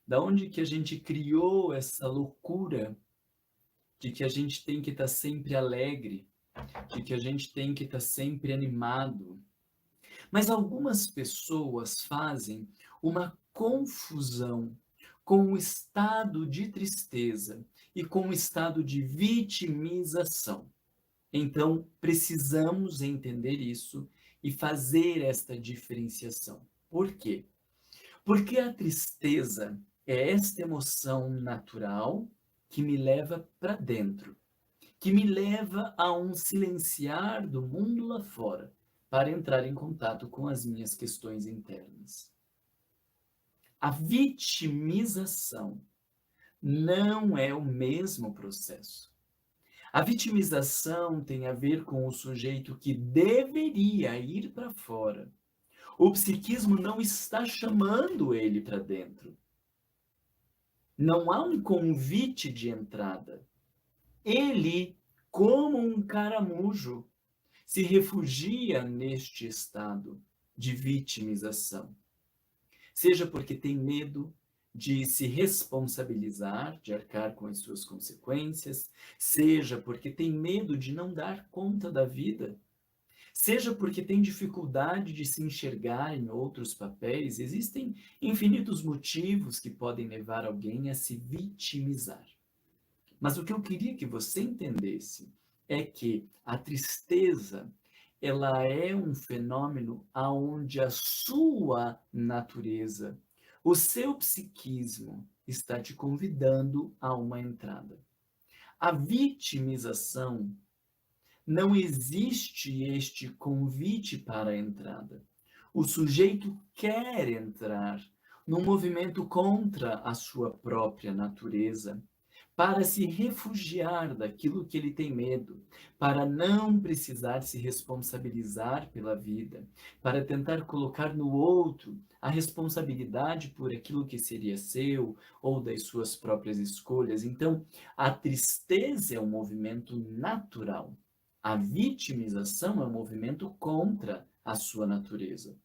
Da onde que a gente criou essa loucura de que a gente tem que estar sempre alegre, de que a gente tem que estar sempre animado. Mas algumas pessoas fazem uma confusão com o estado de tristeza e com o estado de vitimização. Então, precisamos entender isso e fazer esta diferenciação. Por quê? Porque a tristeza é esta emoção natural que me leva para dentro, que me leva a um silenciar do mundo lá fora, para entrar em contato com as minhas questões internas. A vitimização não é o mesmo processo. A vitimização tem a ver com o sujeito que deveria ir para fora. O psiquismo não está chamando ele para dentro. Não há um convite de entrada. Ele, como um caramujo, se refugia neste estado de vitimização. Seja porque tem medo de se responsabilizar, de arcar com as suas consequências, seja porque tem medo de não dar conta da vida, seja porque tem dificuldade de se enxergar em outros papéis, existem infinitos motivos que podem levar alguém a se vitimizar. Mas o que eu queria que você entendesse é que a tristeza, ela é um fenômeno aonde a sua natureza, o seu psiquismo está te convidando a uma entrada. A vitimização, não existe este convite para a entrada. O sujeito quer entrar num movimento contra a sua própria natureza, para se refugiar daquilo que ele tem medo, para não precisar se responsabilizar pela vida, para tentar colocar no outro a responsabilidade por aquilo que seria seu ou das suas próprias escolhas. Então, a tristeza é um movimento natural. A vitimização é um movimento contra a sua natureza.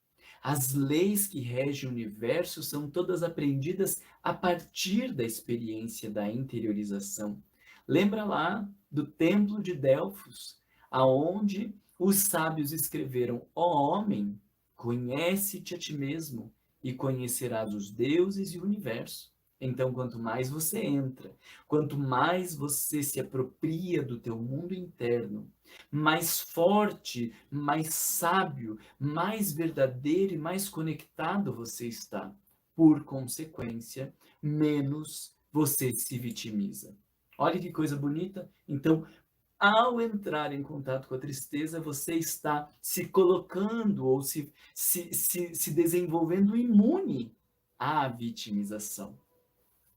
As leis que regem o universo são todas aprendidas a partir da experiência da interiorização. Lembra lá do Templo de Delfos, aonde os sábios escreveram: ó homem, conhece-te a ti mesmo e conhecerás os deuses e o universo. Então, quanto mais você entra, quanto mais você se apropria do teu mundo interno, mais forte, mais sábio, mais verdadeiro e mais conectado você está. Por consequência, menos você se vitimiza. Olha que coisa bonita. Então, ao entrar em contato com a tristeza, você está se colocando ou se desenvolvendo imune à vitimização.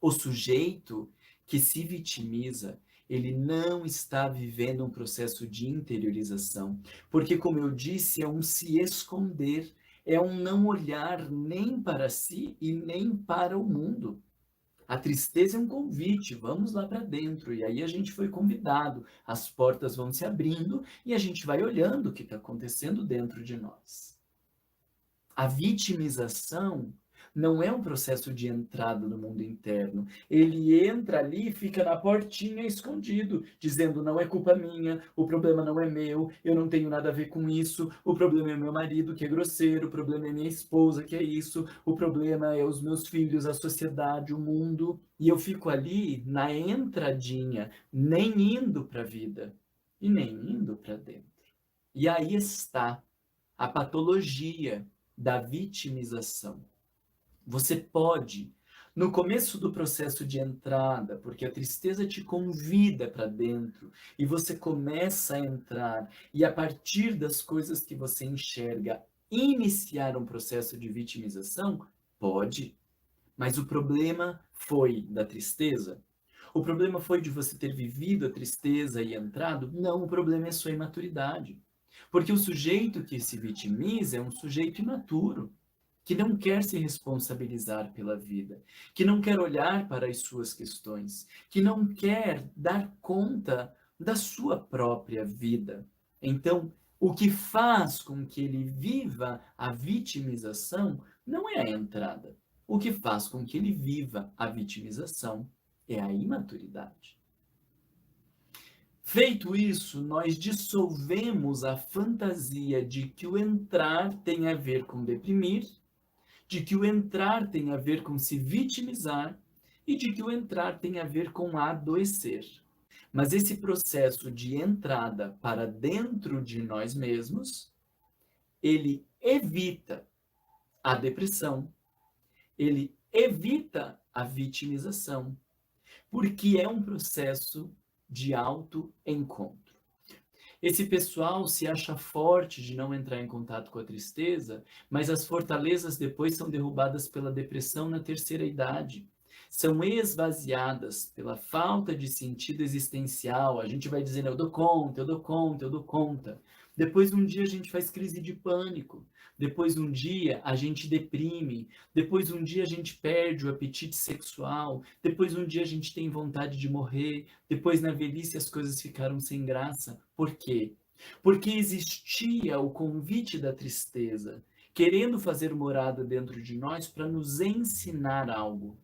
O sujeito que se vitimiza, ele não está vivendo um processo de interiorização, porque, como eu disse, é um se esconder, é um não olhar nem para si e nem para o mundo. A tristeza é um convite, vamos lá para dentro. E aí a gente foi convidado, as portas vão se abrindo e a gente vai olhando o que está acontecendo dentro de nós. A vitimização não é um processo de entrada no mundo interno. Ele entra ali e fica na portinha escondido, dizendo: não é culpa minha, o problema não é meu, eu não tenho nada a ver com isso, o problema é meu marido que é grosseiro, o problema é minha esposa que é isso, o problema é os meus filhos, a sociedade, o mundo. E eu fico ali na entradinha, nem indo para a vida e nem indo para dentro. E aí está a patologia da vitimização. Você pode, no começo do processo de entrada, porque a tristeza te convida para dentro e você começa a entrar, e a partir das coisas que você enxerga, iniciar um processo de vitimização, pode. Mas o problema foi da tristeza? O problema foi de você ter vivido a tristeza e entrado? Não, o problema é a sua imaturidade. Porque o sujeito que se vitimiza é um sujeito imaturo, que não quer se responsabilizar pela vida, que não quer olhar para as suas questões, que não quer dar conta da sua própria vida. Então, o que faz com que ele viva a vitimização não é a entrada. o que faz com que ele viva a vitimização é a imaturidade. Feito isso, nós dissolvemos a fantasia de que o entrar tem a ver com deprimir, de que o entrar tem a ver com se vitimizar e de que o entrar tem a ver com adoecer. Mas esse processo de entrada para dentro de nós mesmos, ele evita a depressão, ele evita a vitimização, porque é um processo de autoencontro. Esse pessoal se acha forte de não entrar em contato com a tristeza, mas as fortalezas depois são derrubadas pela depressão na terceira idade. São esvaziadas pela falta de sentido existencial. A gente vai dizendo, eu dou conta, eu dou conta, eu dou conta. Depois um dia a gente faz crise de pânico. Depois um dia a gente deprime. Depois um dia a gente perde o apetite sexual. Depois um dia a gente tem vontade de morrer. Depois na velhice as coisas ficaram sem graça. Por quê? Porque existia o convite da tristeza, querendo fazer morada dentro de nós para nos ensinar algo,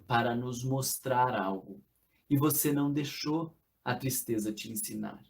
para nos mostrar algo. E você não deixou a tristeza te ensinar.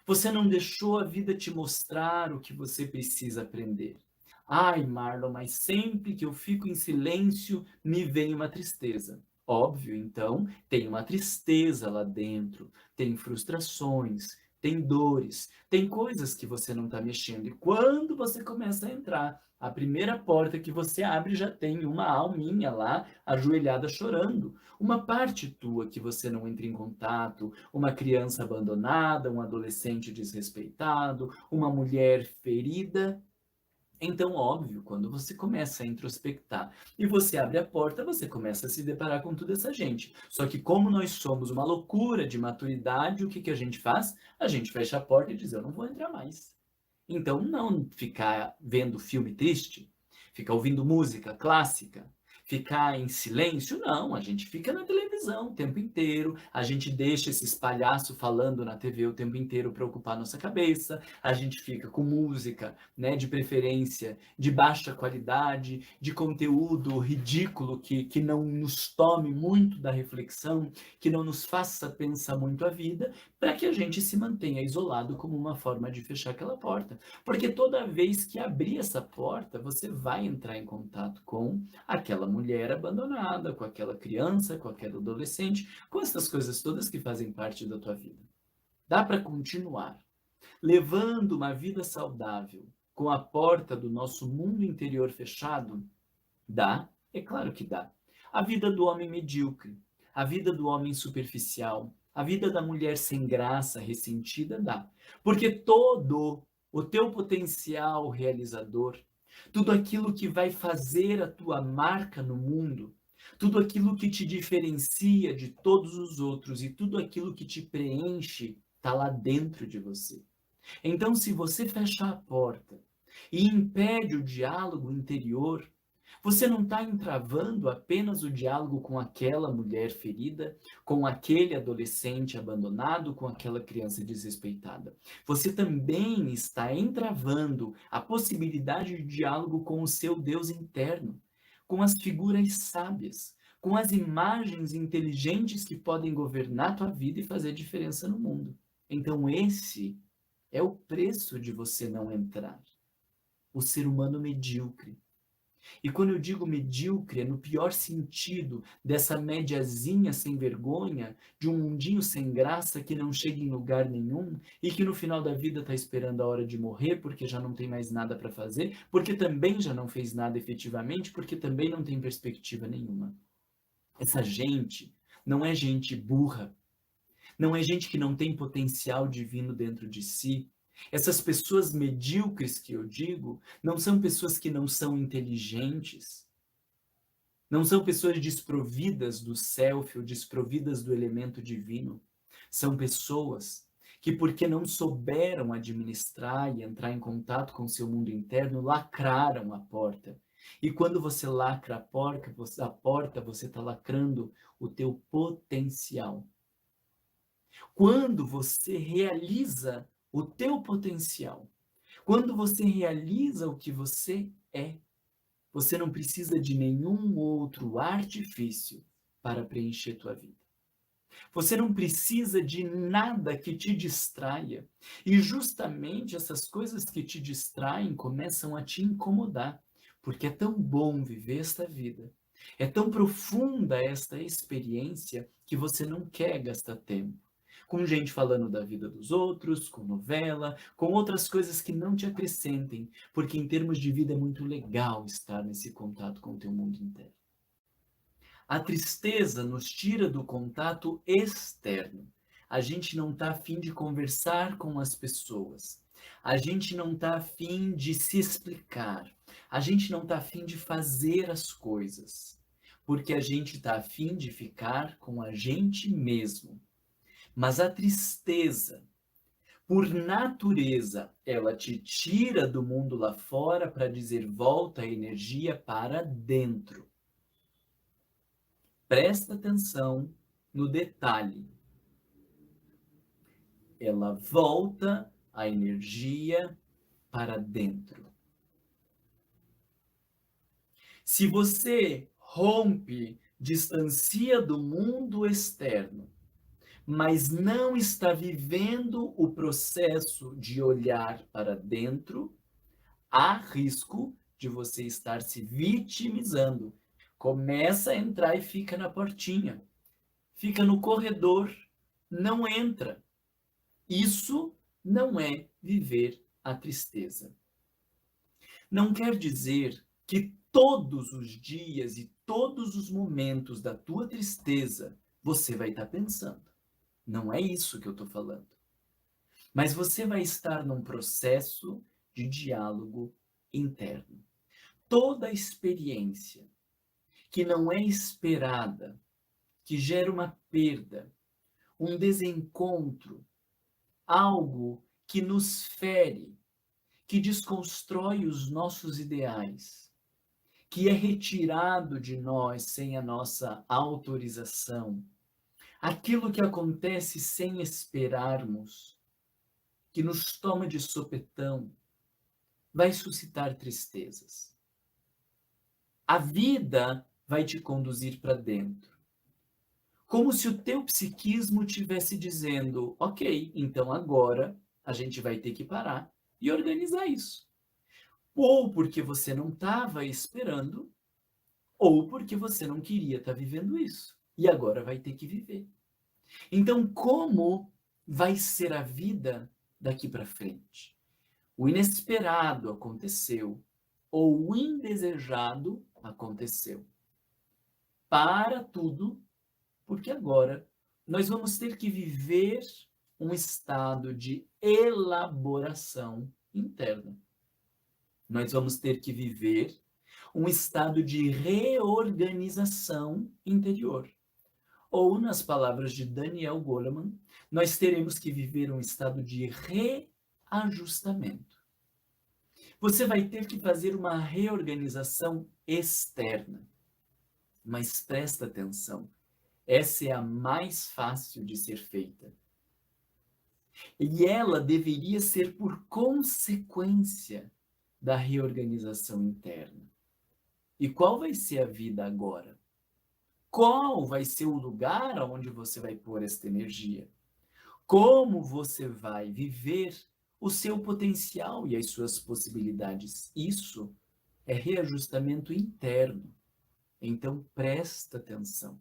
Você não deixou a vida te mostrar o que você precisa aprender. Ai, Marlon, mas sempre que eu fico em silêncio, me vem uma tristeza. Óbvio, então, tem uma tristeza lá dentro, tem frustrações, tem dores, tem coisas que você não está mexendo. E quando você começa a entrar, a primeira porta que você abre já tem uma alminha lá, ajoelhada chorando. Uma parte tua que você não entra em contato, uma criança abandonada, um adolescente desrespeitado, uma mulher ferida. Então, óbvio, quando você começa a introspectar e você abre a porta, você começa a se deparar com toda essa gente. Só que como nós somos uma loucura de maturidade, o que que a gente faz? A gente fecha a porta e diz, eu não vou entrar mais. Então, não ficar vendo filme triste, ficar ouvindo música clássica, ficar em silêncio, não. A gente fica na televisão o tempo inteiro, a gente deixa esses palhaços falando na TV o tempo inteiro para ocupar nossa cabeça, a gente fica com música, né, de preferência, de baixa qualidade, de conteúdo ridículo que não nos tome muito da reflexão, que não nos faça pensar muito a vida, para que a gente se mantenha isolado como uma forma de fechar aquela porta. Porque toda vez que abrir essa porta, você vai entrar em contato com aquela mulher abandonada, com aquela criança, com aquele adolescente, com essas coisas todas que fazem parte da tua vida. Dá para continuar levando uma vida saudável com a porta do nosso mundo interior fechado? Dá, é claro que dá. A vida do homem medíocre, a vida do homem superficial, a vida da mulher sem graça, ressentida, dá. Porque todo o teu potencial realizador, tudo aquilo que vai fazer a tua marca no mundo, tudo aquilo que te diferencia de todos os outros e tudo aquilo que te preenche, está lá dentro de você. Então, se você fecha a porta e impede o diálogo interior, você não está entravando apenas o diálogo com aquela mulher ferida, com aquele adolescente abandonado, com aquela criança desrespeitada. Você também está entravando a possibilidade de diálogo com o seu Deus interno, com as figuras sábias, com as imagens inteligentes que podem governar a tua vida e fazer diferença no mundo. Então, esse é o preço de você não entrar. O ser humano medíocre. E quando eu digo medíocre, é no pior sentido dessa médiazinha sem vergonha, de um mundinho sem graça que não chega em lugar nenhum e que no final da vida está esperando a hora de morrer porque já não tem mais nada para fazer, porque também já não fez nada efetivamente, porque também não tem perspectiva nenhuma. Essa gente não é gente burra, não é gente que não tem potencial divino dentro de si. Essas pessoas medíocres que eu digo, não são pessoas que não são inteligentes, não são pessoas desprovidas do self ou desprovidas do elemento divino. São pessoas que, porque não souberam administrar e entrar em contato com o seu mundo interno, lacraram a porta. E quando você lacra a porta, você está lacrando o teu potencial. Quando você realiza o teu potencial, quando você realiza o que você é, Você não precisa de nenhum outro artifício para preencher tua vida. Você não precisa de nada que te distraia. E justamente essas coisas que te distraem começam a te incomodar, porque é tão bom viver esta vida. É tão profunda esta experiência que você não quer gastar tempo com gente falando da vida dos outros, com novela, com outras coisas que não te acrescentem, porque em termos de vida é muito legal estar nesse contato com o teu mundo interno. A tristeza nos tira do contato externo. A gente não está afim de conversar com as pessoas. A gente não está afim de se explicar. A gente não está afim de fazer as coisas. Porque a gente está afim de ficar com a gente mesmo. Mas a tristeza, por natureza, ela te tira do mundo lá fora para dizer volta a energia para dentro. Presta atenção no detalhe. Ela volta a energia para dentro. Se você rompe, distancia do mundo externo, mas não está vivendo o processo de olhar para dentro, há risco de você estar se vitimizando. Começa a entrar e fica na portinha, fica no corredor, não entra. Isso não é viver a tristeza. Não quer dizer que todos os dias e todos os momentos da tua tristeza você vai estar pensando. Não é isso que eu estou falando. Mas você vai estar num processo de diálogo interno. Toda experiência que não é esperada, que gera uma perda, um desencontro, algo que nos fere, que desconstrói os nossos ideais, que é retirado de nós sem a nossa autorização, aquilo que acontece sem esperarmos, que nos toma de sopetão, vai suscitar tristezas. A vida vai te conduzir para dentro. Como se o teu psiquismo estivesse dizendo, ok, então agora a gente vai ter que parar e organizar isso. Ou porque você não estava esperando, ou porque você não queria estar vivendo isso. E agora vai ter que viver. Então, como vai ser a vida daqui para frente? O inesperado aconteceu, ou o indesejado aconteceu. Para tudo, porque agora nós vamos ter que viver um estado de elaboração interna. Nós vamos ter que viver um estado de reorganização interior. Ou, nas palavras de Daniel Goleman, nós teremos que viver um estado de reajustamento. Você vai ter que fazer uma reorganização externa. Mas presta atenção, essa é a mais fácil de ser feita. E ela deveria ser por consequência da reorganização interna. E qual vai ser a vida agora? Qual vai ser o lugar onde você vai pôr esta energia? Como você vai viver o seu potencial e as suas possibilidades? Isso é reajustamento interno. Então presta atenção.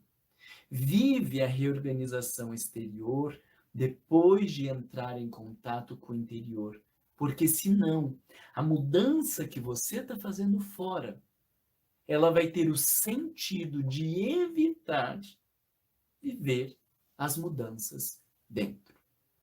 Vive a reorganização exterior depois de entrar em contato com o interior. Porque senão, a mudança que você está fazendo fora, ela vai ter o sentido de evitar viver as mudanças dentro.